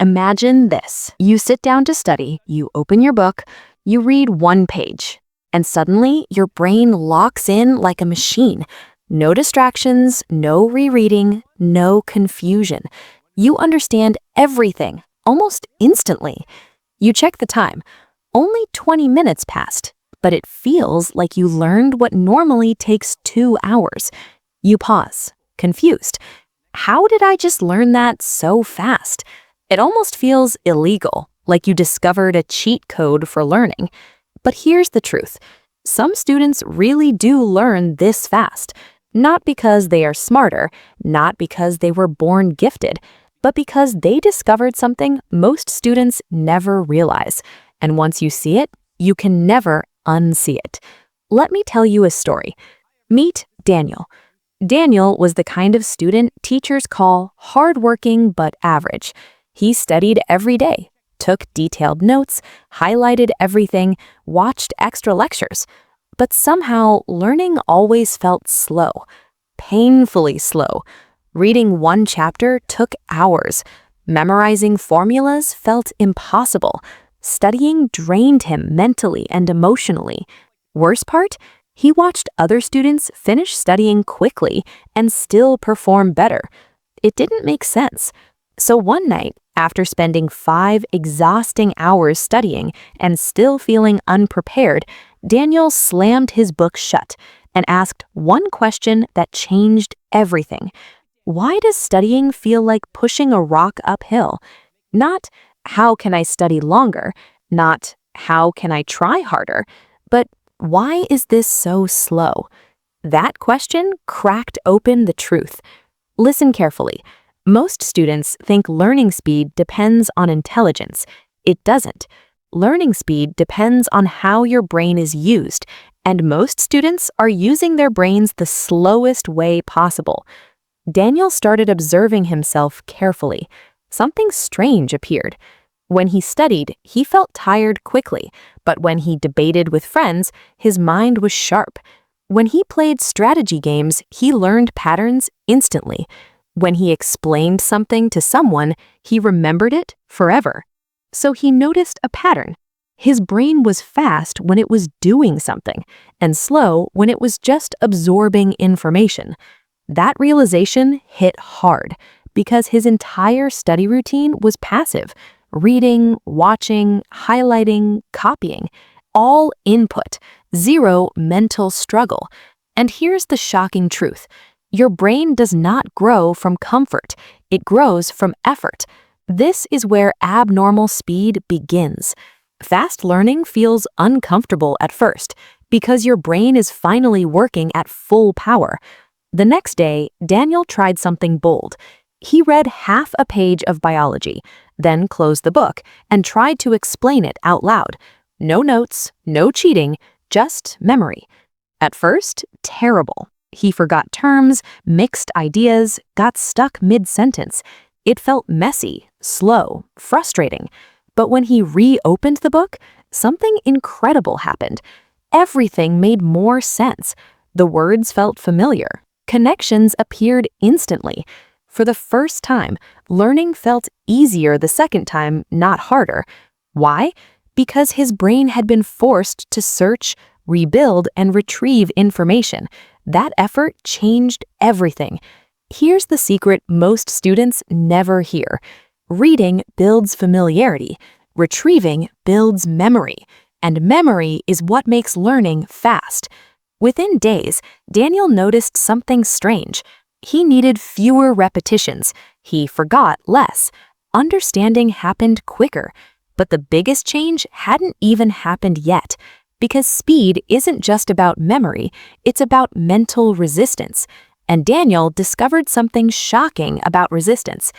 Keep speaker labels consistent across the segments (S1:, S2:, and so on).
S1: Imagine this. You sit down to study, you open your book, you read one page, and suddenly your brain locks in like a machine. No distractions, no rereading, no confusion. You understand everything almost instantly. You check the time. Only 20 minutes passed, but it feels like you learned what normally takes 2 hours. You pause, confused. How did I just learn that so fast? It almost feels illegal, like you discovered a cheat code for learning. But here's the truth. Some students really do learn this fast, not because they are smarter, not because they were born gifted, but because they discovered something most students never realize. And once you see it, you can never unsee it. Let me tell you a story. Meet Daniel. Daniel was the kind of student teachers call hardworking but average. He studied every day, took detailed notes, highlighted everything, watched extra lectures. But somehow, learning always felt slow, painfully slow. Reading one chapter took hours. Memorizing formulas felt impossible. Studying drained him mentally and emotionally. Worst part? He watched other students finish studying quickly and still perform better. It didn't make sense. So one night, after spending 5 exhausting hours studying and still feeling unprepared, Daniel slammed his book shut and asked one question that changed everything. Why does studying feel like pushing a rock uphill? Not, how can I study longer? Not, how can I try harder? But why is this so slow? That question cracked open the truth. Listen carefully. Most students think learning speed depends on intelligence. It doesn't. Learning speed depends on how your brain is used, and most students are using their brains the slowest way possible. Daniel started observing himself carefully. Something strange appeared. When he studied, he felt tired quickly, but when he debated with friends, his mind was sharp. When he played strategy games, he learned patterns instantly. When he explained something to someone, he remembered it forever. So he noticed a pattern. His brain was fast when it was doing something, and slow when it was just absorbing information. That realization hit hard because his entire study routine was passive. Reading, watching, highlighting, copying, all input, zero mental struggle. And here's the shocking truth. Your brain does not grow from comfort. It grows from effort. This is where abnormal speed begins. Fast learning feels uncomfortable at first because your brain is finally working at full power. The next day, Daniel tried something bold. He read half a page of biology, then closed the book and tried to explain it out loud. No notes, no cheating, just memory. At first, terrible. He forgot terms, mixed ideas, got stuck mid-sentence. It felt messy, slow, frustrating. But when he reopened the book, something incredible happened. Everything made more sense. The words felt familiar. Connections appeared instantly. For the first time, learning felt easier the second time, not harder. Why? Because his brain had been forced to search, rebuild, and retrieve information. That effort changed everything. Here's the secret most students never hear. Reading builds familiarity. Retrieving builds memory. And memory is what makes learning fast. Within days, Daniel noticed something strange. He needed fewer repetitions. He forgot less. Understanding happened quicker. But the biggest change hadn't even happened yet. Because speed isn't just about memory, it's about mental resistance. And Daniel discovered something shocking about resistance.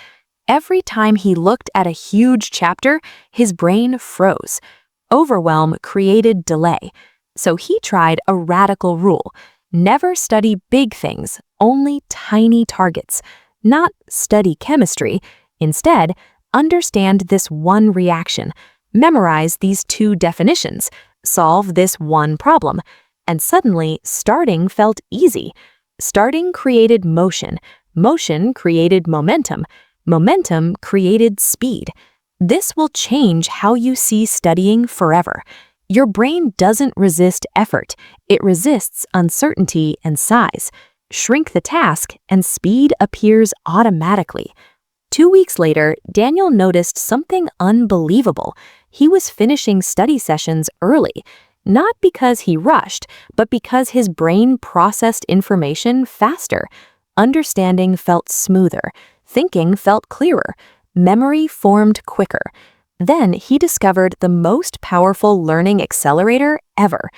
S1: Every time he looked at a huge chapter, his brain froze. Overwhelm created delay. So he tried a radical rule. Never study big things, only tiny targets. Not study chemistry. Instead, understand this one reaction. Memorize these 2 definitions. Solve this one problem. And suddenly, starting felt easy. Starting created motion. Motion created momentum. Momentum created speed. This will change how you see studying forever. Your brain doesn't resist effort, it resists uncertainty and size. Shrink the task, and speed appears automatically. 2 weeks later, Daniel noticed something unbelievable. He was finishing study sessions early, not because he rushed, but because his brain processed information faster. Understanding felt smoother, thinking felt clearer, memory formed quicker. Then he discovered the most powerful learning accelerator ever: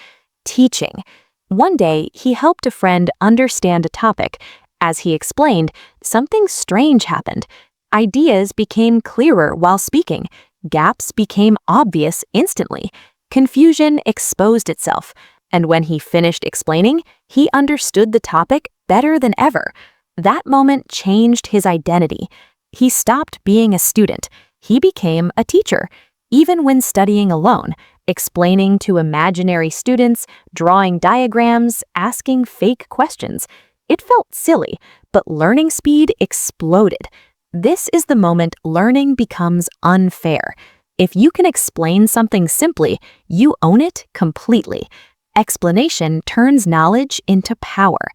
S1: teaching. One day, he helped a friend understand a topic. As he explained, something strange happened. Ideas became clearer while speaking. Gaps became obvious instantly. Confusion exposed itself. And when he finished explaining, he understood the topic better than ever. That moment changed his identity. He stopped being a student. He became a teacher. Even when studying alone, explaining to imaginary students, drawing diagrams, asking fake questions. It felt silly, but learning speed exploded. This is the moment learning becomes unfair. If you can explain something simply, you own it completely. Explanation turns knowledge into power.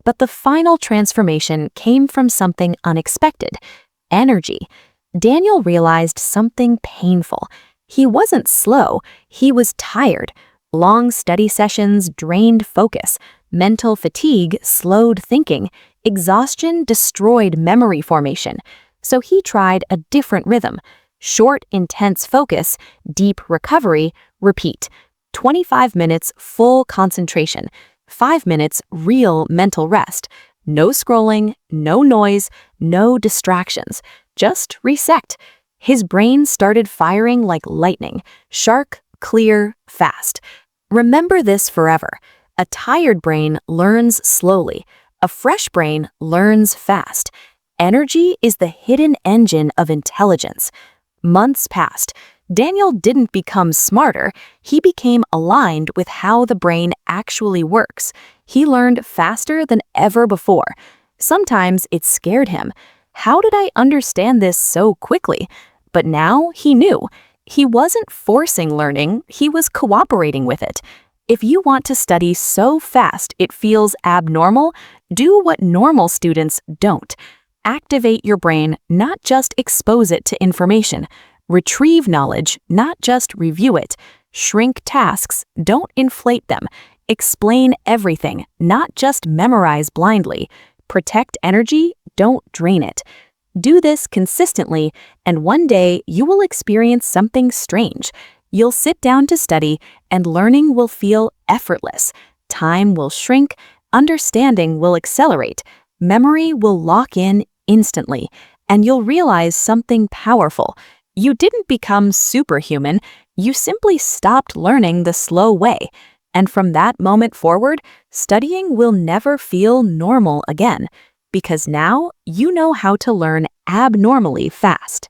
S1: But the final transformation came from something unexpected: energy. Daniel realized something painful. He wasn't slow, he was tired. Long study sessions drained focus. Mental fatigue slowed thinking. Exhaustion destroyed memory formation. So he tried a different rhythm: short, intense focus, deep recovery, repeat. 25 minutes full concentration, 5 minutes real mental rest. No scrolling, no noise, no distractions. Just reset. His brain started firing like lightning: sharp, clear, fast. Remember this forever. A tired brain learns slowly. A fresh brain learns fast. Energy is the hidden engine of intelligence. Months passed. Daniel didn't become smarter. He became aligned with how the brain actually works. He learned faster than ever before. Sometimes it scared him. How did I understand this so quickly? But now he knew. He wasn't forcing learning, he was cooperating with it. If you want to study so fast it feels abnormal, do what normal students don't. Activate your brain, not just expose it to information. Retrieve knowledge, not just review it. Shrink tasks, don't inflate them. Explain everything, not just memorize blindly. Protect energy, don't drain it. Do this consistently, and one day you will experience something strange. You'll sit down to study, and learning will feel effortless. Time will shrink, understanding will accelerate, memory will lock in instantly, and you'll realize something powerful. You didn't become superhuman, you simply stopped learning the slow way. And from that moment forward, studying will never feel normal again, because now you know how to learn abnormally fast.